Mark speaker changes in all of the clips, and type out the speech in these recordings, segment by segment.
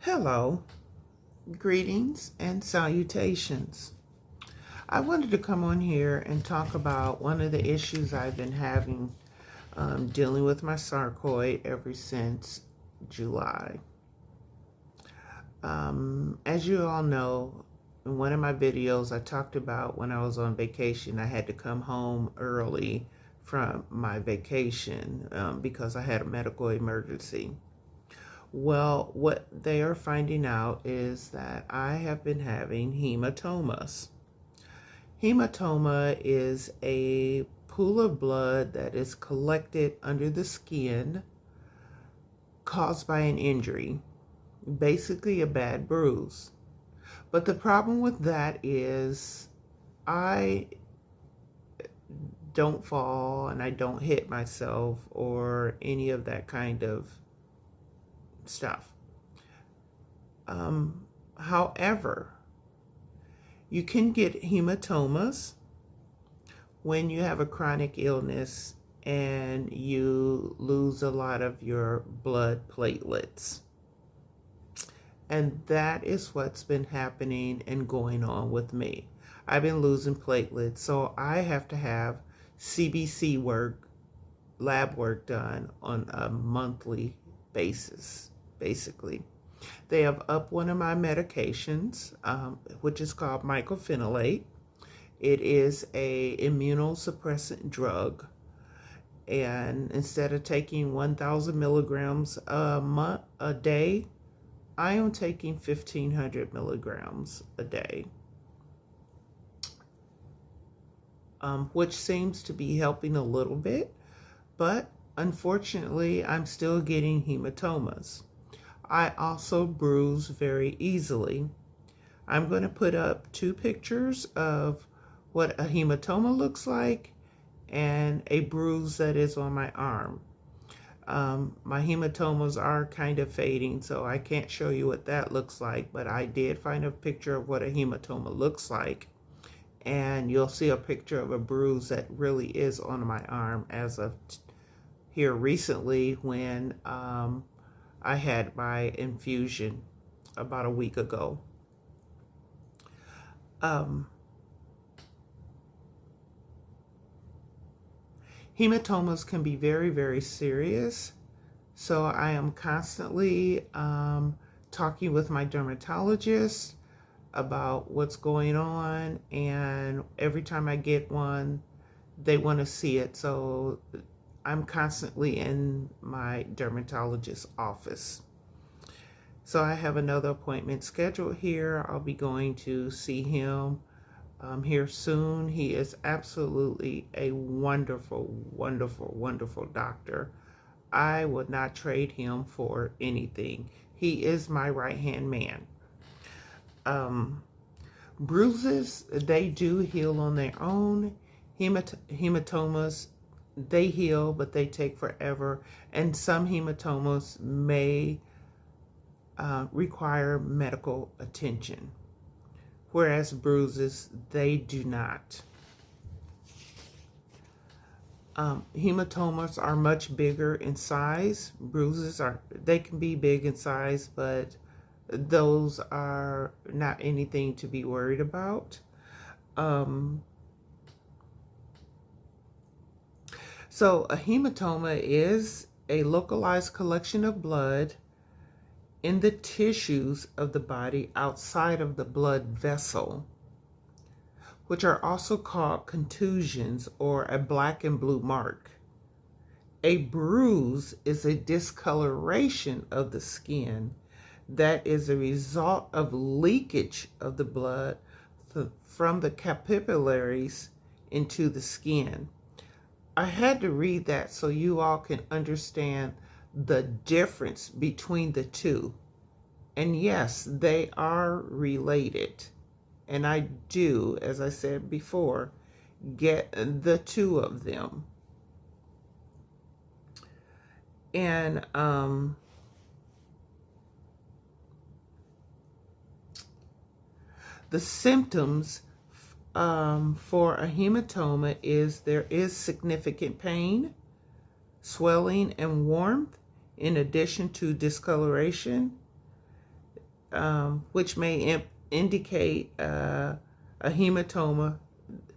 Speaker 1: Hello, greetings and salutations. I wanted to come on here and talk about one of the issues I've been having dealing with my sarcoid ever since July. As you all know, in one of my videos I talked about when I was on vacation, I had to come home early from my vacation because I had a medical emergency. Well, what they are finding out is that I have been having hematomas. Hematoma is a pool of blood that is collected under the skin caused by an injury, basically a bad bruise. But the problem with that is I don't fall and I don't hit myself or any of that kind of stuff. However, you can get hematomas when you have a chronic illness and you lose a lot of your blood platelets. And that is what's been happening and going on with me. I've been losing platelets, so I have to have CBC work, lab work done on a monthly basis, basically. They have upped one of my medications, which is called mycophenolate. It is a immunosuppressant drug. And instead of taking 1,000 milligrams a day, I am taking 1,500 milligrams a day, which seems to be helping a little bit, but unfortunately, I'm still getting hematomas. I also bruise very easily. I'm going to put up 2 pictures of what a hematoma looks like and a bruise that is on my arm. My hematomas are kind of fading, so I can't show you what that looks like, but I did find a picture of what a hematoma looks like, and you'll see a picture of a bruise that really is on my arm as of here recently when I had my infusion about a week ago. Hematomas can be very, very serious. So I am constantly talking with my dermatologist about what's going on. And every time I get one, they want to see it. So I'm constantly in my dermatologist's office. So I have another appointment scheduled here. I'll be going to see him here soon. He is absolutely a wonderful, wonderful, wonderful doctor. I would not trade him for anything. He is my right-hand man. Bruises, they do heal on their own. Hematomas, they heal, but they take forever. And some hematomas may require medical attention, whereas bruises, they do not. Hematomas are much bigger in size. Bruises they can be big in size, but those are not anything to be worried about. So a hematoma is a localized collection of blood in the tissues of the body outside of the blood vessel, which are also called contusions or a black and blue mark. A bruise is a discoloration of the skin that is a result of leakage of the blood from the capillaries into the skin. I had to read that so you all can understand the difference between the two. And yes, they are related. And I do, as I said before, get the 2 of them. And the symptoms for a hematoma is there is significant pain, swelling, and warmth, in addition to discoloration. which may indicate a hematoma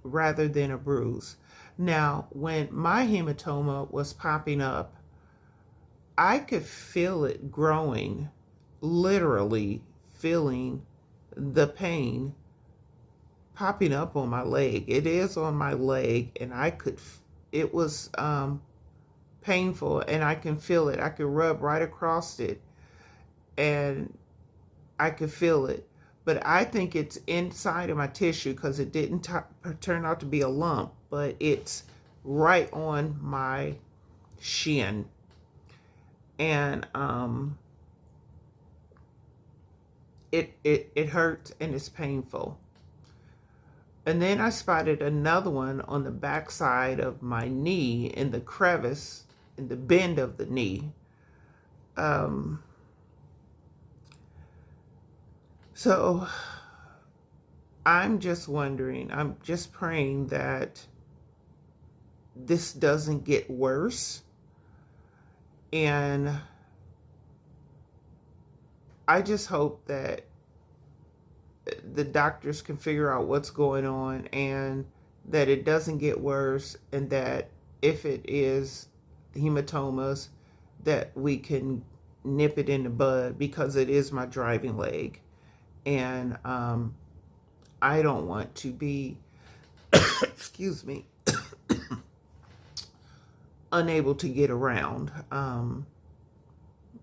Speaker 1: rather than a bruise. Now, when my hematoma was popping up, I could feel it growing, literally feeling the pain popping up on my leg. It is on my leg, and it was painful, and I can feel it. I could rub right across it, and I could feel it. But I think it's inside of my tissue because it didn't turn out to be a lump, but it's right on my shin. And it hurts and it's painful. And then I spotted another one on the back side of my knee, in the crevice, in the bend of the knee. So I'm just wondering, I'm just praying that this doesn't get worse. And I just hope that the doctors can figure out what's going on, and that it doesn't get worse, and that if it is hematomas, that we can nip it in the bud, because it is my driving leg. And I don't want to be, excuse me, unable to get around.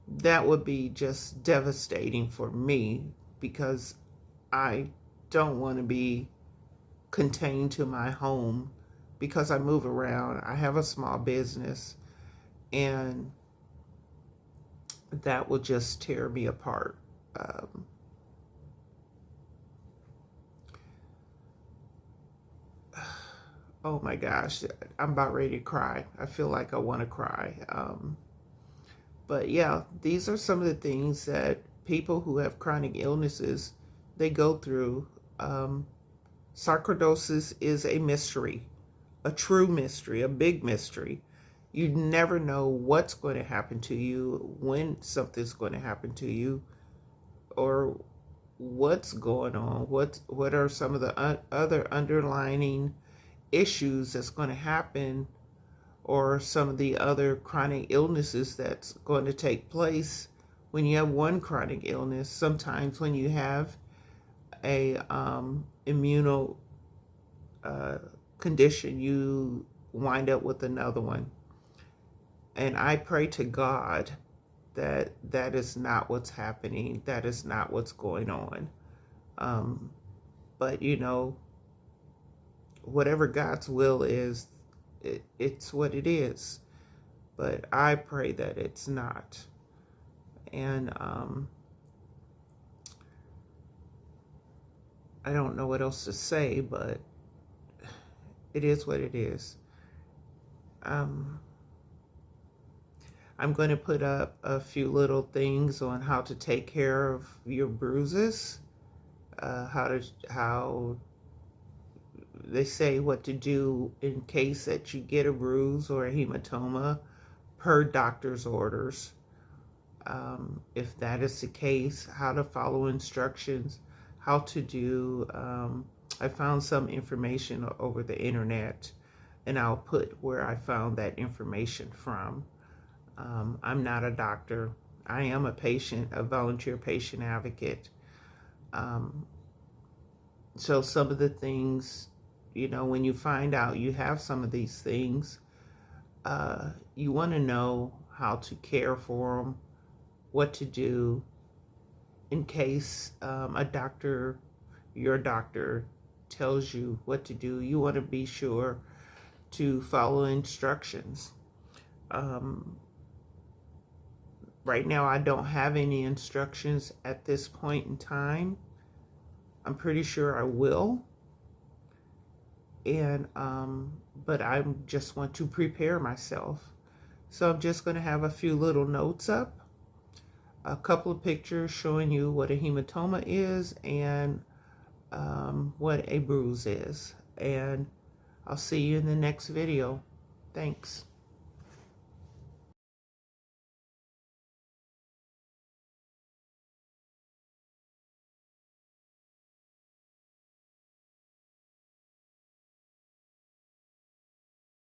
Speaker 1: That would be just devastating for me, because I don't want to be contained to my home, because I move around. I have a small business, and that will just tear me apart. Oh my gosh, I'm about ready to cry. I feel like I want to cry. But yeah, these are some of the things that people who have chronic illnesses, they go through. Sarcoidosis is a mystery, a true mystery, a big mystery. You never know what's going to happen to you, when something's going to happen to you, or what's going on. What are some of the other underlying issues that's going to happen, or some of the other chronic illnesses that's going to take place when you have one chronic illness. Sometimes when you have a immuno condition, you wind up with another one. And I pray to God that that is not what's happening. That is not what's going on. But you know, whatever God's will is, it's what it is. But I pray that it's not. And I don't know what else to say, but it is what it is. I'm going to put up a few little things on how to take care of your bruises, how they say what to do in case that you get a bruise or a hematoma, per doctor's orders. If that is the case, how to follow instructions, how to do, I found some information over the internet, and I'll put where I found that information from. I'm not a doctor. I am a patient, a volunteer patient advocate. So some of the things, you know, when you find out you have some of these things, you want to know how to care for them, what to do in case your doctor tells you what to do. You want to be sure to follow instructions. Right now, I don't have any instructions at this point in time. I'm pretty sure I will. And but I just want to prepare myself. So I'm just going to have a few little notes up, a couple of pictures showing you what a hematoma is and what a bruise is. And I'll see you in the next video. Thanks.